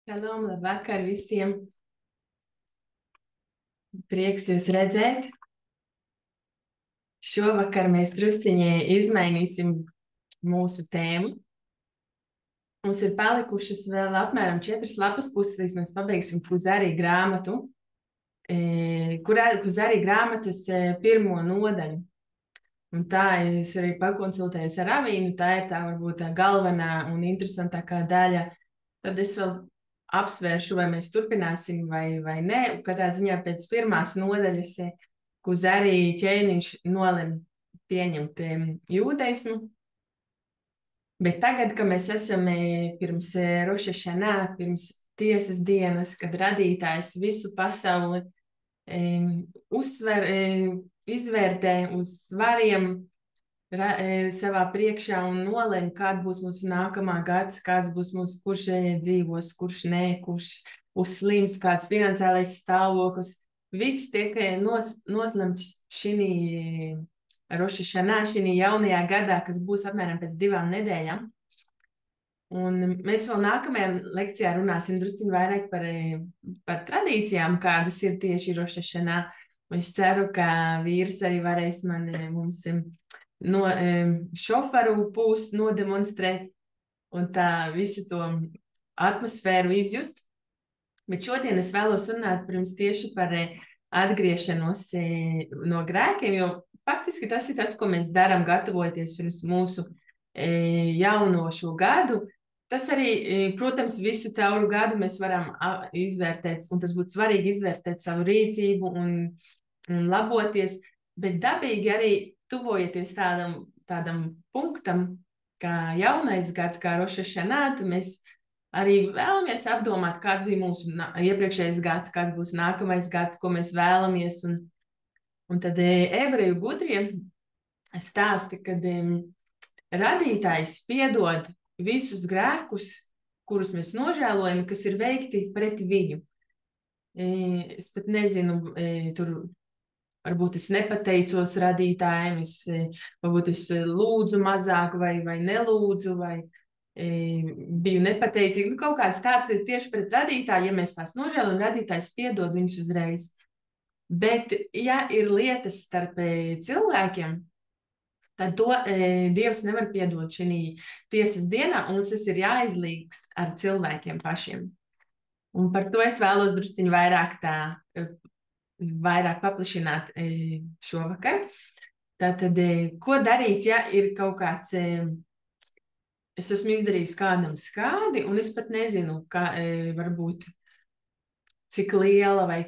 Šalom, labvakar visiem! Prieks jūs redzēt. Šovakar mēs drusciņi izmainīsim mūsu tēmu. Mums ir palikušas vēl apmēram 4 lapas puses, līdz mēs pabeigsim Kuzari grāmatu, Kuzari grāmatas 1. nodaļu. Un tā es arī pakonsultējos ar Avīnu, tā ir tā varbūt tā galvenā un interesantākā daļa. Tad es vēl apsvēršu, vai mēs turpināsim vai nē. Katrā ziņā pēc 1. nodaļas Kuzari ķēniņš nolem pieņemt jūdaismu. Bet tagad, kad mēs esam pirms Roša Šanā, pirms tiesas dienas, kad radītājs visu pasauli izvērtē uz svariem savā priekšā un nolem, kāda būs mūsu nākamā gads, kāds būs mūsu, kurš dzīvos, kurš nē, kurš uzslims, kāds finansiālais stāvoklis. Viss tiek noslemts šī Roša Šanā, šī jaunajā gadā, kas būs apmēram pēc 2 nedēļām. Un mēs vēl nākamajā lekcijā runāsim drusciņ vairāk par tradīcijām, kādas ir tieši Roša Šanā. Es ceru, ka vīrs arī varēs mums no šofaru pūst nodemonstrēt un tā visu to atmosfēru izjust. Bet šodien es vēlos runāt pirms tieši par atgriešanos no grēkiem, jo faktiski tas ir tas, ko mēs darām, gatavoties pirms mūsu jauno šo gadu. Tas arī, protams, visu cauru gadu mēs varam izvērtēt, un tas būtu svarīgi izvērtēt savu rīcību un laboties, bet dabīgi arī tuvojieties tādam punktam, kā jaunais gads, kā Roša Šanā, tad mēs arī vēlamies apdomāt, kāds bija mūsu iepriekšējais gads, kāds būs nākamais gads, ko mēs vēlamies. Un tad ebreju gudrie stāsta, kad radītājs piedod visus grēkus, kurus mēs nožēlojam, kas ir veikti pret viņu. Es pat nezinu, tur varbūt es nepateicos radītājiem, varbūt es lūdzu mazāk vai nelūdzu, vai biju nepateicīga. Kaut kāds tāds ir tieši pret radītāju, ja mēs tās nožēlojam, radītājs piedod viņus uzreiz. Bet, ja ir lietas starp cilvēkiem, tad to Dievs nevar piedot šī tiesas dienā, un tas ir jāizlīgs ar cilvēkiem pašiem. Un par to es vēlos drusciņu vairāk paplašināt šovakar. Tātad, ko darīt, ja ir kaut kāds, es esmu izdarījis kādam skādi, un es pat nezinu, kā varbūt cik liela vai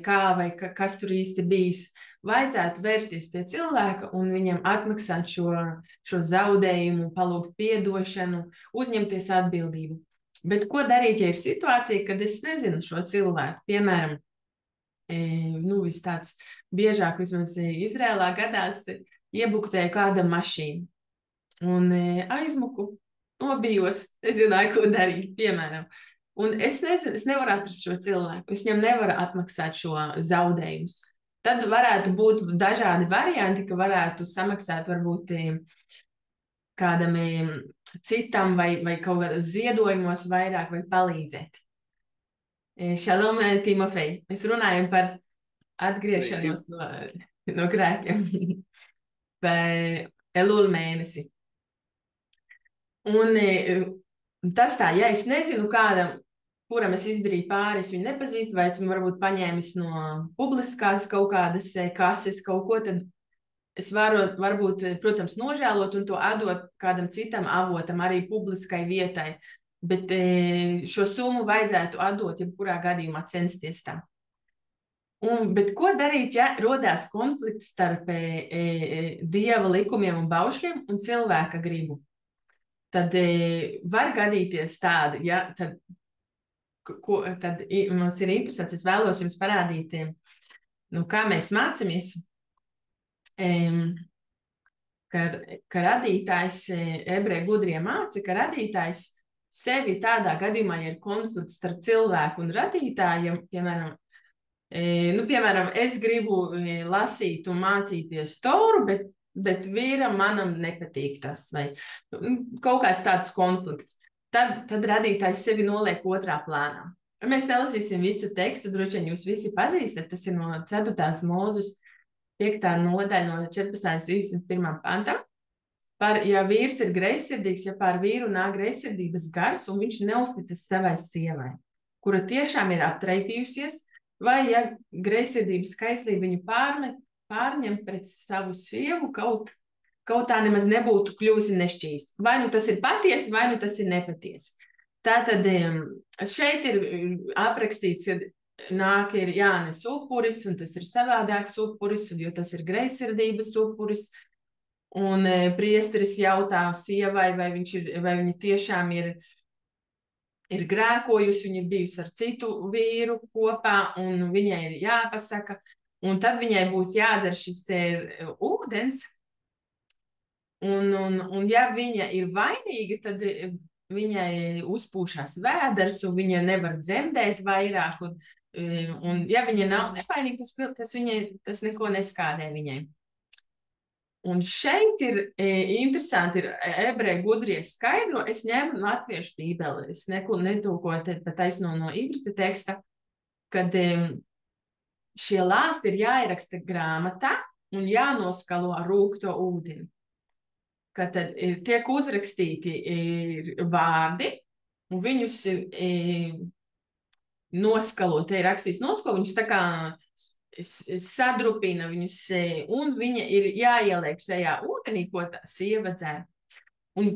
kas tur īsti bijis. Vajadzētu vērsties pie cilvēka un viņam atmaksāt šo zaudējumu, palūgt piedošanu, uzņemties atbildību. Bet ko darīt, ja ir situācija, kad es nezinu šo cilvēku? Piemēram, viss tāds biežāk vismaz Izrēlā gadās, iebuktēju kādam mašīnu un aizmuku, nobijos, nezināju, ko darīt, piemēram. Un es nezinu, es nevaru atrast šo cilvēku, es viņam nevaru atmaksāt šo zaudējumus. Tad varētu būt dažādi varianti, ka varētu samaksāt varbūt kādam citam vai kaut kādos ziedojumos vairāk vai palīdzēt. Šalom, Timofej, mēs runājam par atgriešanos no grēkiem par Elul mēnesi. Un tas tā, ja es nezinu kādam, kuram es izdarīju pāri, es viņu nepazīstu, vai esmu varbūt paņēmis no publiskās kaut kādas kases kaut ko, tad es varu varbūt, protams, nožēlot un to atdot kādam citam avotam, arī publiskai vietai. Bet šo summu vajadzētu atdot, jebkurā gadījumā censties tā. Bet ko darīt, ja rodās konflikts starp Dieva likumiem un baušļiem un cilvēka gribu? Tad var gadīties tāda, ja, tad mums ir interesants, es vēlos jums parādīt, kā mēs mācamies, ka radītājs, ebreju gudrie māca, ka radītājs sevi tādā gadījumā, ja ir konflikts starp cilvēku un radītājiem, piemēram, es gribu lasīt un mācīties Toru, bet vīram manam nepatīk tas, vai kaut kāds tāds konflikts. Tad radītājs sevi noliek otrā plānā. Mēs nelasīsim visu tekstu, droši vien jūs visi pazīstat. Tas ir no 4. mūzus 5. nodaļa no 14. līdz 21. pantam. Ja vīrs ir greizsirdīgs, ja pār vīru nāk greizsirdības gars, un viņš neusticas savai sievai, kura tiešām ir aptraipījusies, vai ja greizsirdības kaislība viņu pārņem pret savu sievu, kaut tā nemaz nebūtu kļuvusi nešķīsta. Vai nu tas ir patiesi, vai nu tas ir nepatiesi. Tātad šeit ir aprakstīts, ka nāk ir jānes upuris, un tas ir savādāks upuris, jo tas ir greizsirdības upuris. Un priesteris jautā sievai, vai viņa tiešām ir grēkojusi, viņa ir bijusi ar citu vīru kopā, un viņai ir jāpasaka. Un tad viņai būs jādzer šis ūdens. Un ja viņa ir vainīga, tad viņai uzpūšās vēders, un viņa nevar dzemdēt vairāk. Un ja viņa nav nevainīga, tas neko neskādē viņai. Un šeit ir interesanti, ir ebreju gudrie skaidro. Es ņēmu latviešu bībeli, es netulkoju pa taisno no ibrita teksta, kad šie lāsti ir jāieraksta grāmatā un jānoskalo ar rūgto ūdeni. Kad tad tiek uzrakstīti vārdi, un viņus noskalo, te ir rakstīts noskalo, viņus tā kā sadrupina viņus, un viņa ir jāieliek šajā ūdenī, ko tā sieva dzer. Un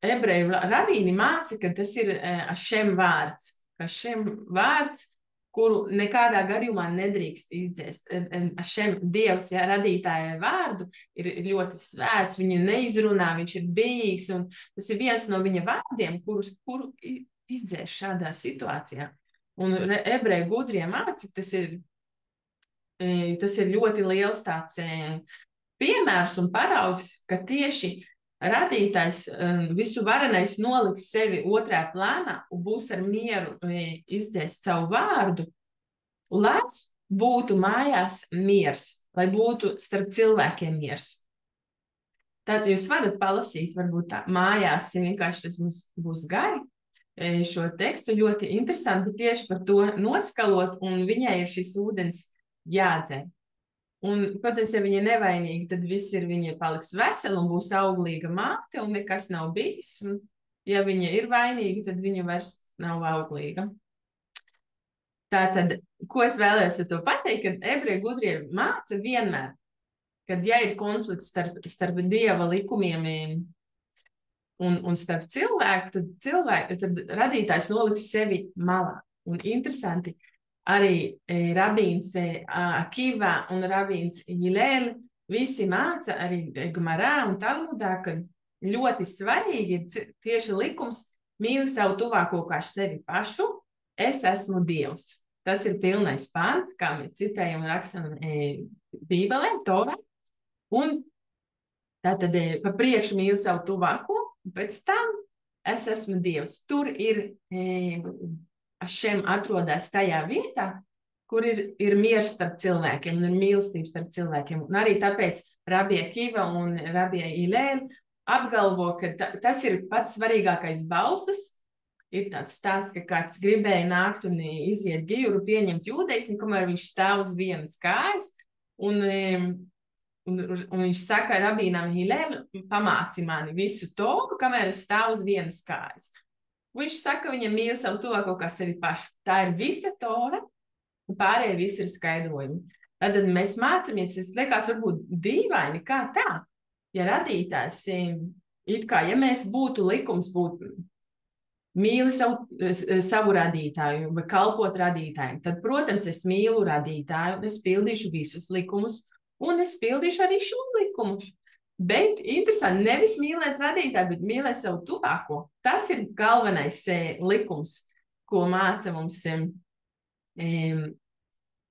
ebreju rabīni māca, ka tas ir Ašem vārds, kuru nekādā gadījumā nedrīkst izdzēst. Ašem Dievs, ja radītāja vārdu, ir ļoti svēts, viņu neizrunā, viņš ir bijīgs, un tas ir viens no viņa vārdiem, kuru izdzēst šādā situācijā. Un ebreju gudrie māca, tas ir ļoti liels tāds piemērs un paraugs, ka tieši radītājs visu varenais noliks sevi otrā plānā un būs ar mieru izdzēst savu vārdu, lai būtu mājās miers, lai būtu starp cilvēkiem miers. Tad jūs varat palasīt, varbūt tā mājās, ja vienkārši tas būs gari, šo tekstu ļoti interesanti tieši par to noskalot, un viņai ir šis ūdens jādzer. Un, protams, ja viņa ir nevainīga, tad viss viņa paliks vesela un būs auglīga māte, un nekas nav bijis. Un, ja viņa ir vainīga, tad viņa vairs nav auglīga. Tātad, ko es vēlējos ar to pateikt, kad ebreju gudrie māca vienmēr, kad ja ir konflikts starp Dieva likumiem un starp cilvēku, tad radītājs noliks sevi malā. Un interesanti, arī rabīns Akiva un rabīns Hilēl visi māca arī Gemarā un Talmudā, ka ļoti svarīgi ir tieši likums mīli savu tuvāko kā sevi pašu, es esmu Dievs. Tas ir pilnais pāns, kā mēs citējam un rakstam Bībelē, Torā. Un tātad pa priekšu mīli savu tuvāko, un pēc tam es esmu Dievs. Tur ir Ašem atrodas tajā vietā, kur ir miers starp cilvēkiem un ir mīlestība starp cilvēkiem. Un arī tāpēc Rabija Akiva un Rabija Hilēl apgalvo, ka tas ir pats svarīgākais bauslis. Ir tāds stāsts, ka kāds gribēja nākt un iziet gijuru, pieņemt jūdeismu, kamēr viņš stāv uz vienas kājas. Un viņš saka rabīnam Hilēl, pamāci mani visu to, kamēr es stāvu uz vienas kājas. Viņš saka, viņam mīl savu tuvāko kā sevi pašu. Tā ir visa Tora, un pārējie visi ir skaidrojumi. Tad mēs mācāmies, es liekas, varbūt dīvaini, kā tā. Ja radītājs, ja mēs likums būtu mīli savu radītāju vai kalpot radītājiem, tad, protams, es mīlu radītāju, es pildīšu visus likumus, un es pildīšu arī šo likumu. Bet interesanti, nevis mīlēt radītāju, bet mīlēt savu tuvāko. Tas ir galvenais likums, ko māca mums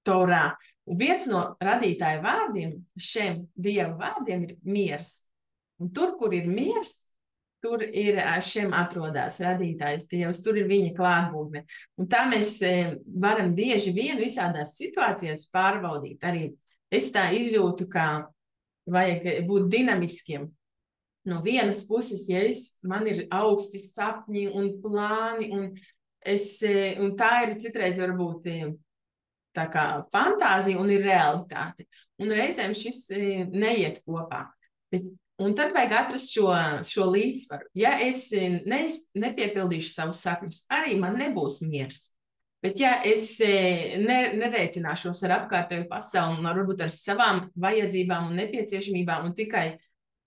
Torā. Un viens no radītāja vārdiem, šiem Dieva vārdiem, ir miers. Un tur, kur ir miers, tur ir šiem atrodas radītājs Dievs, tur ir viņa klātbūtne. Un tā mēs varam bieži vien visādās situācijās pārbaudīt. Arī es tā izjūtu, ka vajag būt dinamiskiem. No vienas puses, ja man ir augsti sapņi un plāni, un Un tā ir citreiz varbūt tā kā fantāzija un ir realitāte. Un reizēm šis neiet kopā. Un tad vajag atrast šo līdzsvaru. Ja es nepiepildīšu savus sapņus, arī man nebūs miers. Bet ja es nerēķināšos ar apkārtējo pasauli un varbūt ar savām vajadzībām un nepieciešamībām un tikai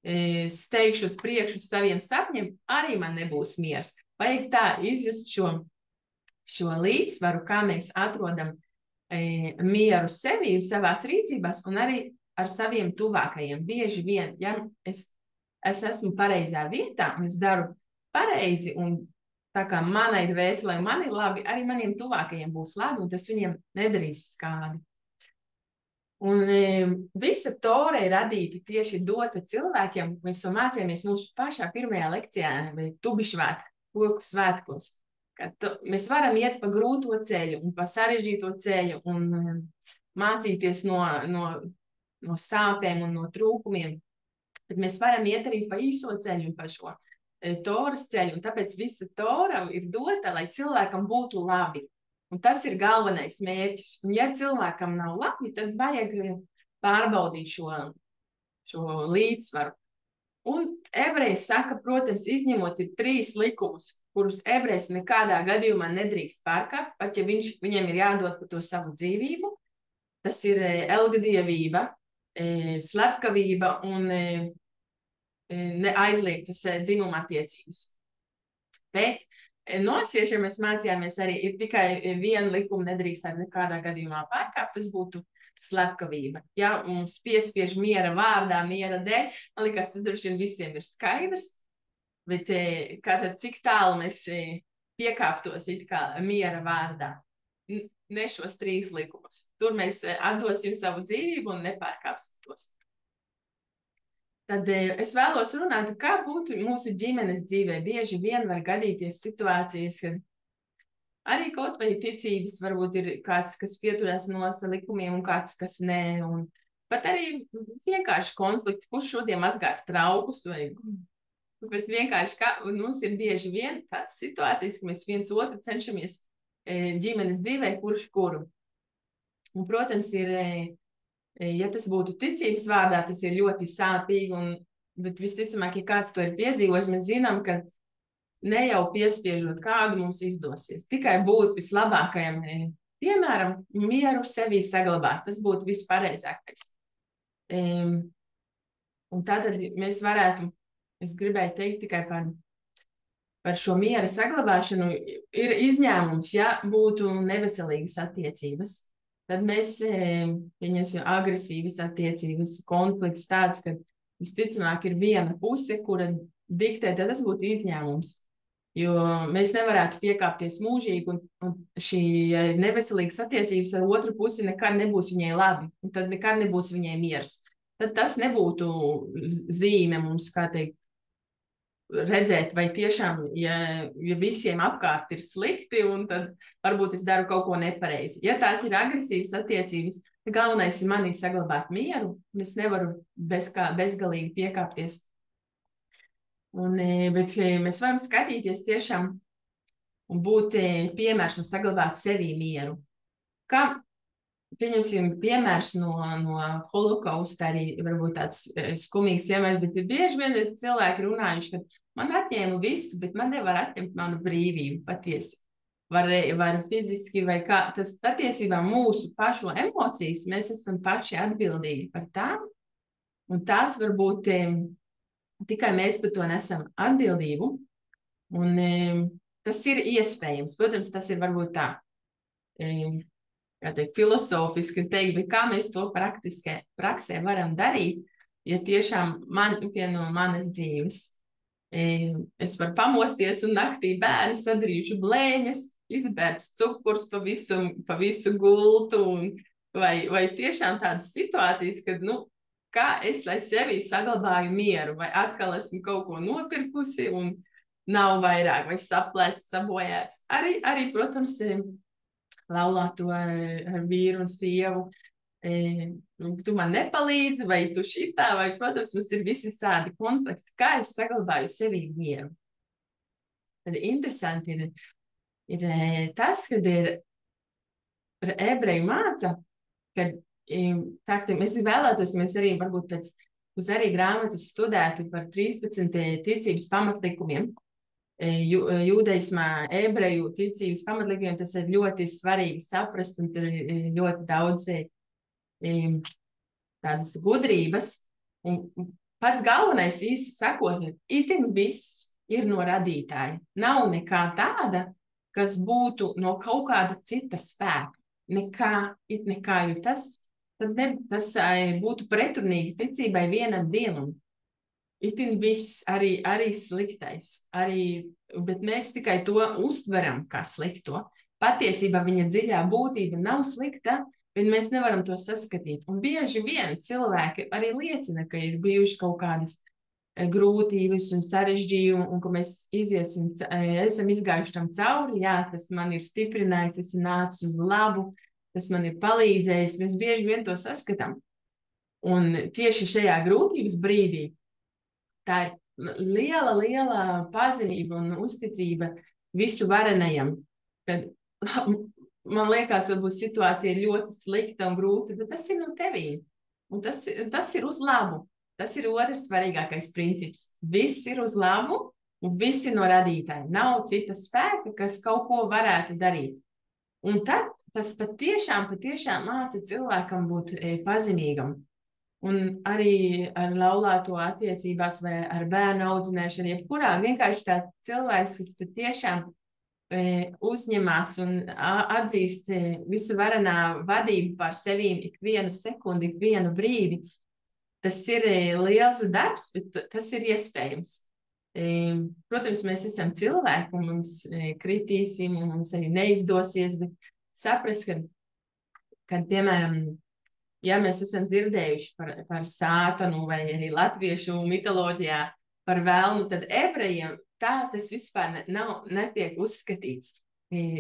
steigšu uz priekšu saviem sapņiem, arī man nebūs miers. Vajag tā izjust šo līdzsvaru, kā mēs atrodam mieru sevi, savās rīcībās un arī ar saviem tuvākajiem. Bieži vien, ja es esmu pareizā vietā un es daru pareizi un tā kā manai dvēselē man ir labi, arī maniem tuvākajiem būs labi un tas viņiem nedarīs skādi. Un visa Tora ir radīta tieši dota cilvēkiem. Mēs to mācījāmies mūsu pašā pirmajā lekcijā, vai Tubišvētku svētkos. Mēs varam iet pa grūto ceļu un pa sarežģīto ceļu un mācīties no sāpēm un no trūkumiem. Bet mēs varam iet arī pa īso ceļu un pa šo Toras ceļu. Un tāpēc visa Tora ir dota, lai cilvēkam būtu labi. Un tas ir galvenais mērķis. Un ja cilvēkam nav labi, tad vajag pārbaudīt šo līdzsvaru. Un ebrejs saka, protams, izņemot ir 3 likumus, kurus ebrejs nekādā gadījumā nedrīkst pārkāpt, pat ja viņam ir jādod par to savu dzīvību. Tas ir elgdievība, slepkavība un aizliegtas dzimuma attiecības. Bet nosiešiem mēs mācījāmies arī, ir tikai viena likuma nedrīkst nekādā gadījumā pārkāpt, tas būtu slepkavība. Ja mums piespiež miera vārdā, miera dēļ, man likās, tas droši vien visiem ir skaidrs, bet cik tālu mēs piekāptos it kā miera vārdā. Ne šos 3 likumus. Tur mēs atdosim savu dzīvību un nepārkāpsim tos. Tad es vēlos runāt, kā būtu mūsu ģimenes dzīvē. Bieži vien var gadīties situācijas, kad arī kaut vai ticības varbūt ir kāds, kas pieturās no likumiem un kāds, kas nē. Un pat arī vienkārši konflikti, kurš šodien mazgās traukus bet vienkārši mums ir bieži vien tādas situācijas, ka mēs viens otru cenšamies ģimenes dzīvē, kurš kuru. Un, protams, ja tas būtu ticības vārdā, tas ir ļoti sāpīgi, bet visticamāk, ja kāds to ir piedzīvojis, mēs zinām, ka ne jau piespiežot kādu mums izdosies. Tikai būt vislabākajam, piemēram, mieru sevī saglabāt. Tas būtu vispareizākais. Un tātad mēs varētu, es gribēju teikt tikai par šo miera saglabāšanu, ir izņēmums, ja būtu neveselīgas attiecības. Tad mēs pieņemsim agresīvas attiecības, konflikts tāds, ka visticamāk ir viena puse, kura diktē, tad tas būtu izņēmums. Jo mēs nevarētu piekāpties mūžīgi, un šī neveselīgas attiecības ar otru pusi nekad nebūs viņai labi, un tad nekad nebūs viņai miers. Tad tas nebūtu zīme mums, kā teikt, redzēt, vai tiešām, ja visiem apkārt ir slikti, un tad varbūt es daru kaut ko nepareizi. Ja tās ir agresīvas attiecības, tad galvenais ir manī saglabāt mieru, un es nevaru bezgalīgi piekāpties. Bet mēs varam skatīties tiešām un būt piemērs un saglabāt sevī mieru. Kā, pieņemsim, piemērs no holokausta, arī varbūt tāds skumīgs piemērs, bet bieži vien cilvēki runājuši, ka man atņēma visu, bet man nevar atņemt manu brīvību patiesi. Var fiziski vai kā. Tas patiesībā mūsu pašu emocijas, mēs esam paši atbildīgi par tām, un tās varbūt tikai mēs par to nesam atbildību, un tas ir iespējams. Protams, tas ir varbūt tā, kā teikt, filosofiski teikt, bet kā mēs to praksē varam darīt, ja tiešām no manas dzīves. Es varu pamosties un naktī bērni sadarīšu blēņas, izbērts cukurs pa visu gultu, vai tiešām tādas situācijas, kad, kā es lai sevī saglabāju mieru, vai atkal esmu kaut ko nopirkusi un nav vairāk, vai saplēsts, sabojāts. Arī, protams, laulāt to ar vīru un sievu. Tu man nepalīdzi, vai tu šitā, vai, protams, mums ir visi tādi konflikti, kā es saglabāju sevī mieru. Tad interesanti ir, ir tas, kad ir ebreju māca, kad tā, mēs vēlētos, mēs arī varbūt pēc uz arī grāmatas studētu par 13 ticības pamatlikumiem. Jūdaismā, ebreju ticības pamatlikumiem tas ir ļoti svarīgi saprast, un tur ir ļoti daudz tādas gudrības. Un pats galvenais, īsi sakot, itin viss ir no radītāja. Nav nekā tāda, kas būtu no kaut kāda cita spēka. Nekā, jo tas būtu pretrunīgi ticībai vienam dievam. Itin viss, arī sliktais, bet mēs tikai to uztveram kā slikto. Patiesībā viņa dziļā būtība nav slikta, bet mēs nevaram to saskatīt. Un bieži vien cilvēki arī liecina, ka ir bijuši kaut kādas grūtības un sarežģījumi, un ka mēs esam izgājuši tam cauri. Jā, tas man ir stiprinājis, tas ir nācis uz labu, tas man ir palīdzējis. Mēs bieži vien to saskatām. Un tieši šajā grūtības brīdī tā ir liela pazemība un uzticība visu varenajam. Kad, man liekas, varbūt situācija ir ļoti slikta un grūta, bet tas ir no tevīm. Un tas ir uz labu. Tas ir otrs svarīgākais princips. Viss ir uz labu un viss ir no radītāja. Nav cita spēka, kas kaut ko varētu darīt. Un tad tas patiešām māca cilvēkam būt pazemīgam. Un arī ar laulāto attiecībās vai ar bērnu audzināšanu, jebkurā vienkārši tā cilvēks, kas patiešām uzņemās un atzīst visu varenā vadību pār sevīm ikvienu sekundi, ikvienu brīdi. Tas ir liels darbs, bet tas ir iespējams. Protams, mēs esam cilvēki, un mums kritīsim, un mums arī neizdosies, bet saprast, kad piemēram, ja mēs esam dzirdējuši par sātanu vai arī latviešu mitoloģijā par velnu, tad ebrejiem tas vispār netiek uzskatīts.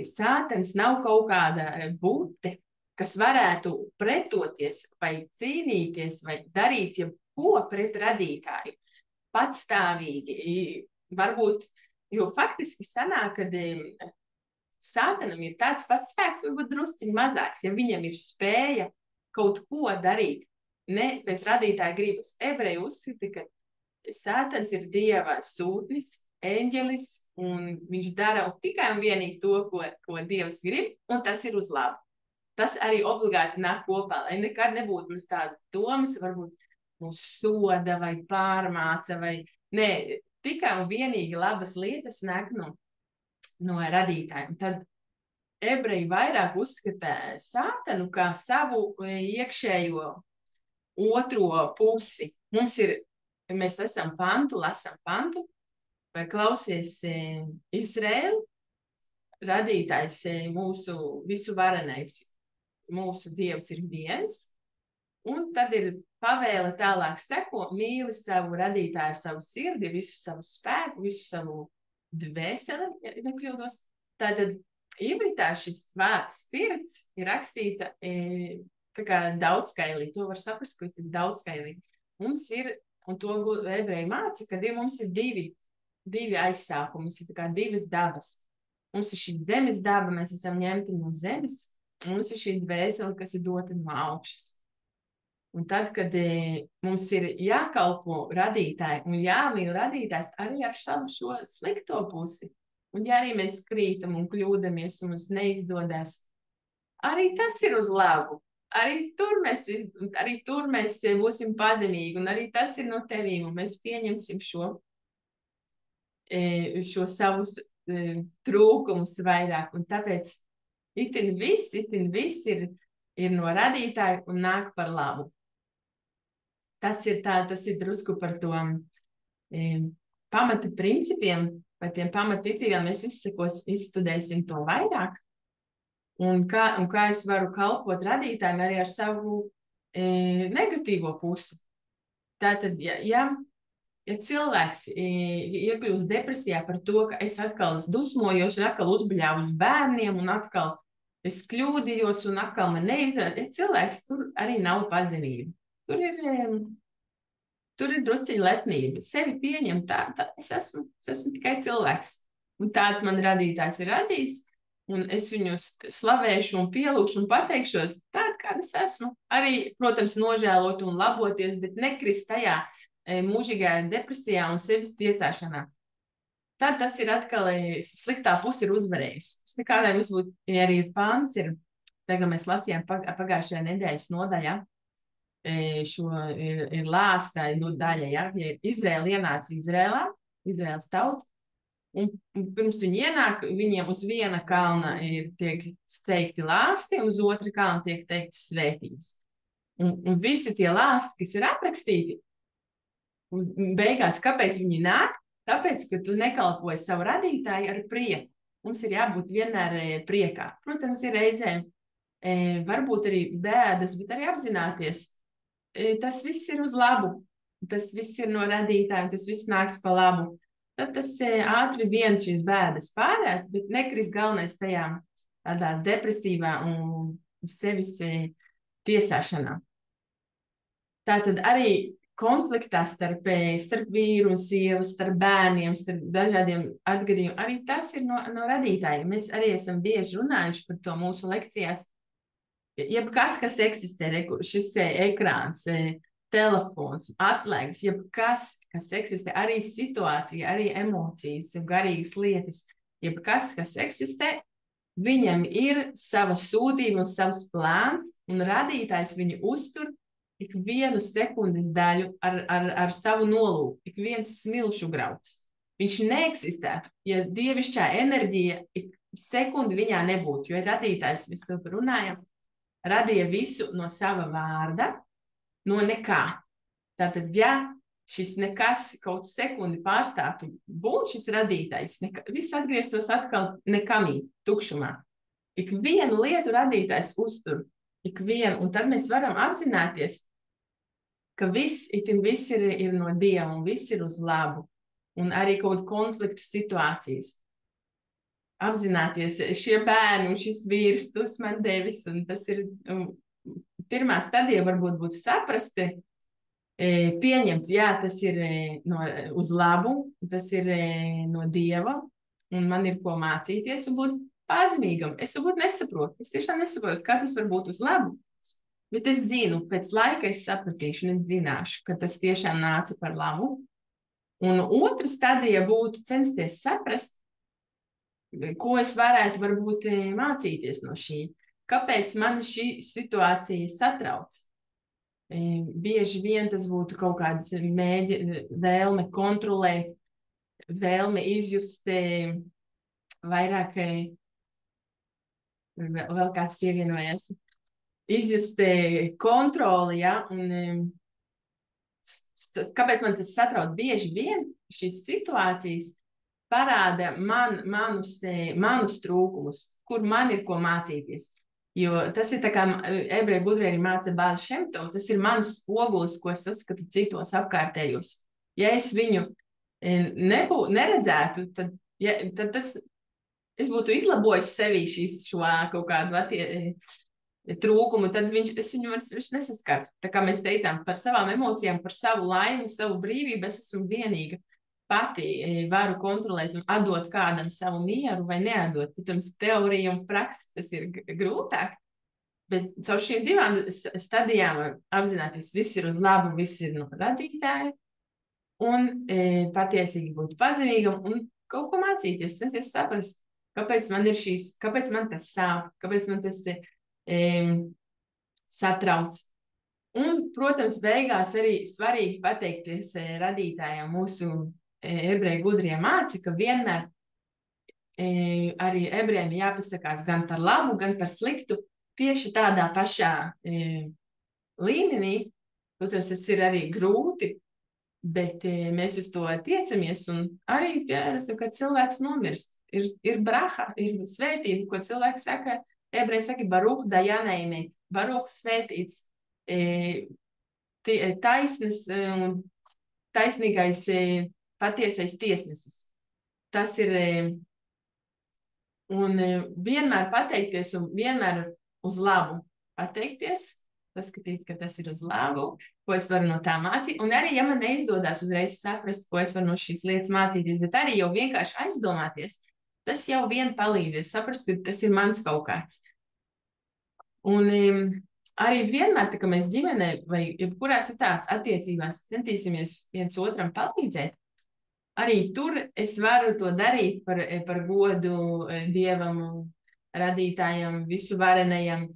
Sātans nav kaut kāda būte, kas varētu pretoties vai cīnīties vai darīt jebko pret radītāju. Patstāvīgi, varbūt, jo faktiski sanāk, kad sātanam ir tāds pats spēks, varbūt drusciņ mazāks, ja viņam ir spēja kaut ko darīt, ne pēc radītāja gribas. Ebreji uzskata, ka sātans ir Dieva sūtnis, eņģelis, un viņš dara tikai un vienīgi to, ko Dievs grib, un tas ir uz labu. Tas arī obligāti nāk kopā, lai nekad nebūtu mums tādas domas, varbūt mūs soda vai pārmāca, vai ne, tikai un vienīgi labas lietas nāk no radītājiem. Tad ebreji vairāk uzskata sātanu kā savu iekšējo otro pusi. Mēs lasām pantu, vai klausies Izraēlu, radītājs mūsu visu varenais. Mūsu Dievs ir viens, un tad ir pavēle tālāk seko, mīli savu radītāju ar savu sirdi, visu savu spēku, visu savu dvēseli, ja nekļūdos. Tātad ivritā šis vārds sirds ir rakstīta tā kā daudzskailī. To var saprast, ka tas ir daudzskailī. Mums ir, un to ebreji māca, ka mums ir divi aizsākumi, mums ir tā kā divas dabas. Mums ir šī zemes daba, mēs esam ņemti no zemes, mums ir šī dvēsele, kas ir dota no augšas. Un tad, kad mums ir jākalpo radītāji un jāmīl radītājs arī ar savu šo slikto pusi, un ja arī mēs krītam un kļūdamies un mums neizdodas, arī tas ir uz labu. Arī tur mēs būsim pazemīgi, un arī tas ir no tevīm, un mēs pieņemsim šo savus trūkumus vairāk, un tāpēc itin viss ir no radītāja un nāk par labu. Tas ir drusku par to pamata principiem, par tiem pamaticībām mēs izstudēsim to vairāk. Un kā es varu kalpot radītājiem arī ar savu negatīvo pusi. Tātad, ja cilvēks iekļūst depresijā par to, ka es atkal dusmojos un atkal uzbļāvu uz bērniem un atkal es kļūdījos un atkal man neizdevās, cilvēks tur arī nav pazemība. Tur ir drusciņa lepnība. Sevi pieņem es esmu tikai cilvēks. Un tāds man radītājs ir radījis. un es viņus slavēšu un pielūgšu un pateikšos tādu, kāda es esmu. Arī, protams, nožēlot un laboties, bet nekrist tajā mūžīgajā depresijā un sevis tiesāšanā. Tad tas ir atkal sliktā puse ir uzvarējusi. Tas nekādai mums būtu, ja arī pāns ir, tagad mēs lasījām pagājušajā nedēļas nodaļā, šo ir lāsta daļa, ja Izraēla ienāca Izraēlas tauta, un pirms viņi ienāk, viņiem uz viena kalna tiek steigti lāsti, un uz otra kalna tiek teikti svētības. Un visi tie lāsti, kas ir aprakstīti, un beigās, kāpēc viņi nāk? Tāpēc, ka tu nekalpoji savu radītāju ar prieku. Mums ir jābūt vienmēr priekā. Protams, ir reizēm varbūt arī bēdas, bet arī apzināties. Tas viss ir uz labu. Tas viss ir no radītāja, tas viss nāks pa labu. Tad tas ātri vien šīs bēdas pārēt, bet nekrist galvenais tajā tādā depresīvā un sevis tiesāšanā. Tātad arī konfliktā starp vīru un sievu, starp bērniem, starp dažādiem atgadījumiem. Arī tas ir no radītājiem. Mēs arī esam bieži runājuši par to mūsu lekcijās. Jebkas, kas eksistē, šis ekrāns, telefons, atslēgas, jebkas, kas eksistē, arī situācija, arī emocijas, garīgas lietas, jebkas, kas eksistē, viņam ir sava sūtība un savs plāns, un radītājs viņu uztur ik vienu sekundes daļu ar savu nolūku, ik viens smilšu grauds. Viņš neeksistētu, ja dievišķā enerģija ik sekundi viņā nebūtu, jo radītājs, mēs to runājam, radīja visu no sava vārda, no nekā. Tātad, ja šis nekas kaut sekundi pārstātu būt šis radītājs, viss atgrieztos atkal nekamī, tukšumā. Ik vienu lietu radītājs uztur, ik vienu, un tad mēs varam apzināties, ka viss ir no Dieva un viss ir uz labu, un arī kaut konfliktu situācijas. Apzināties, šie bērni un šis vīrs, tu man devis, un tas ir pirmā stadija varbūt būt saprast, pieņemt, jā, tas ir uz labu, tas ir no Dieva, un man ir ko mācīties un būt pazemīgam. Es varbūt nesaprotu, es tiešām nesaprotu, kā tas var būt uz labu. Bet es zinu, pēc laika es sapratīšu, un es zināšu, ka tas tiešām nāca par labu. Un otra stadija būtu censties saprast, ko es varētu varbūt mācīties no šī. Kāpēc man šī situācija satrauc? Bieži vien tas būtu kaut kādas vēlme kontrolēt, vēlme izjust vairāk, vēl kāds pievienojas. Izjust kontroli, ja, un kāpēc man tas satrauc bieži vien, šīs situācijas parāda manus trūkumus, kur man ir ko mācīties. Jo tas ir tā kā ebreju gudrie arī māca Bāla Šemto, tas ir mans spogulis, ko es saskatu citos apkārtējos. Ja es viņu neredzētu, tad es būtu izlabojis sevī šo kaut kādu trūkumu, tad es viņu vairs nesaskatu. Tā kā mēs teicām par savām emocijām, par savu laimi, savu brīvību, es esmu vienīga pati varu kontrolēt un atdot kādam savu mieru vai neatdot. Protams, teorija un praksa tas ir grūtāk, bet caur šīm divām stadijām apzināties, viss ir uz labu, viss ir no radītāja, un patiesīgi būt pazemīgam un kaut ko mācīties, centies saprast, kāpēc man tas sāp, kāpēc man tas satrauc. Un, protams, beigās arī svarīgi pateikties radītājiem. Mūsu ebreju gudrie māca, ka vienmēr arī ebrejiem jāpasakās gan par labu, gan par sliktu, tieši tādā pašā līmenī. Protams, tas ir arī grūti, bet mēs uz to tiecamies, un arī pierasim, ka cilvēks nomirst. Ir braha, ir svētība, ko cilvēks saka. Ebreji saka, baruch dajanēmēt, baruch svētīts, taisnīgais, patiesais tiesnesis. Tas ir, un vienmēr pateikties, un vienmēr uz labu pateikties, paskatīt, ka tas ir uz labu, ko es varu no tā mācīt, un arī, ja man neizdodas uzreiz saprast, ko es varu no šīs lietas mācīties, bet arī jau vienkārši aizdomāties, tas jau vien palīdzēs saprast, ka tas ir mans kaut kāds. Un arī vienmēr, tā kā mēs ģimenē vai jebkurā citās attiecībās centīsimies viens otram palīdzēt, arī tur es varu to darīt par godu Dievam, radītājam, visu varenajam.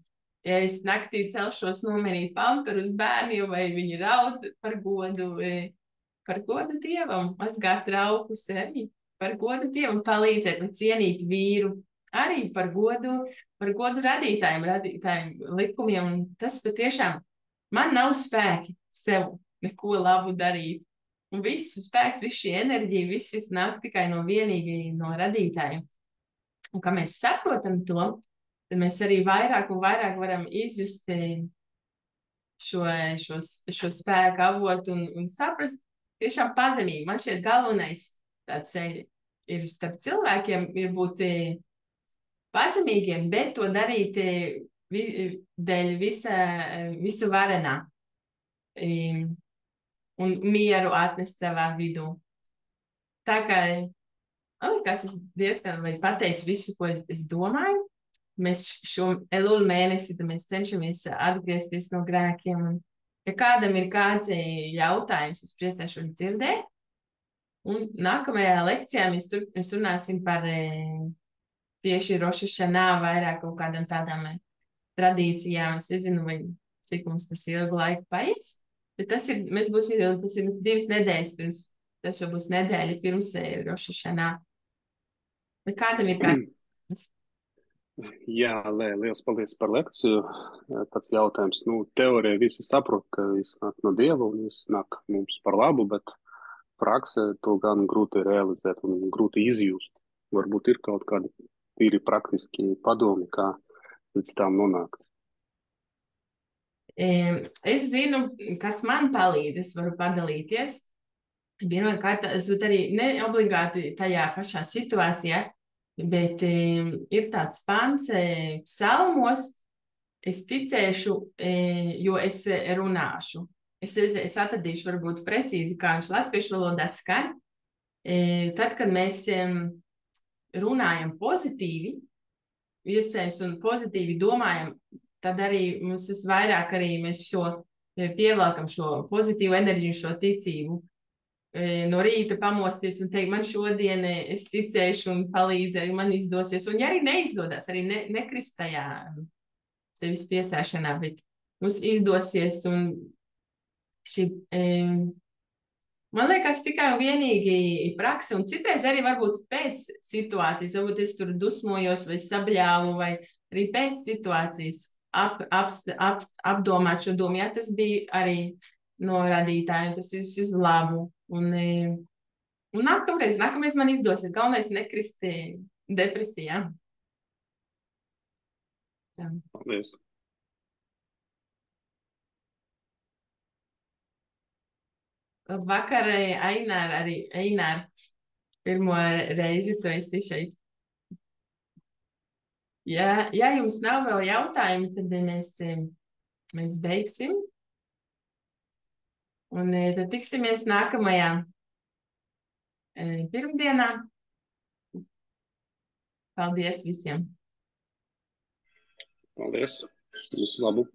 Ja es naktī celšos nomenīt pamperus bērniem, vai viņi raud par godu Dievam, mazgāt traukus arī par godu Dievam, palīdzēt vai cienīt vīru, arī par godu radītājiem likumiem. Un tas patiešām man nav spēki sev neko labu darīt. Un viss spēks, viss šī enerģija, viss nāk tikai vienīgi no radītājiem. Un kā mēs saprotam to, tad mēs arī vairāk un vairāk varam izjust šo spēku avotu un saprast tiešām pazemīgi. Man šķiet galvenais tāds ir starp cilvēkiem ir būt pazemīgiem, bet to darīt dēļ visu varenā. Un mieru atnest savā vidū. Tā kā man liekas, es diezgan pateicu visu, ko es domāju. Mēs šo Elulu mēnesi mēs cenšamies atgriezties no grēkiem. Un, ja kādam ir kāds jautājums, es priecāšos dzirdēt. Un nākamajā lekcijā mēs runāsim par tieši Roša Šanā vairāk kaut kādām tādām tradīcijām. Es nezinu, vai cik mums tas ilgu laiku paies. Bet tas ir 2 nedēļas pirms, tas jau būs nedēļa pirms Roša Šanā. Bet kādam ir kāds? Jā, liels paldies par lekciju. Tāds jautājums. Teorija visi saprot, ka viss nāk no Dieva un viss nāk mums par labu, bet praksē to gan grūti realizēt un grūti izjust. Varbūt ir kaut kādi tīri praktiski padomi, kā līdz tām nonākt. Es zinu, kas man palīdz, es varu padalīties. Pirmkārt, es varu arī ne obligāti tajā pašā situācijā, bet ir tāds pants psalmos, es ticēšu, jo es runāšu. Es atradīšu varbūt precīzi, kā viņš latviešu valodā skan. Tad, kad mēs runājam pozitīvi, iespējams, un pozitīvi domājam, tad arī mums vairāk arī mēs pievelkam šo pozitīvu enerģiju, šo ticību. No rīta pamosties un teikt, man šodien es ticēšu un palīdzēju, man izdosies. Un ja arī neizdodas, arī nekrist tajā sevis tiesāšanā, bet mums izdosies. Un man liekas, tikai un vienīgi praksa, un citreiz arī varbūt pēc situācijas, varbūt es tur dusmojos vai sabļāvu, vai arī pēc situācijas apdomāt šo domu. Jā, tas bija arī no radītāja, tas ir uz labu. Un nākamreiz man izdosies. Galvenais nekrist depresijā. Tā. Paldies. Vakar, Ainār, pirmo reizi tu esi šeit. Ja jums nav vēl jautājumi, tad mēs beigsim. Un tad tiksimies nākamajā pirmdienā. Paldies visiem! Paldies! Visu labu!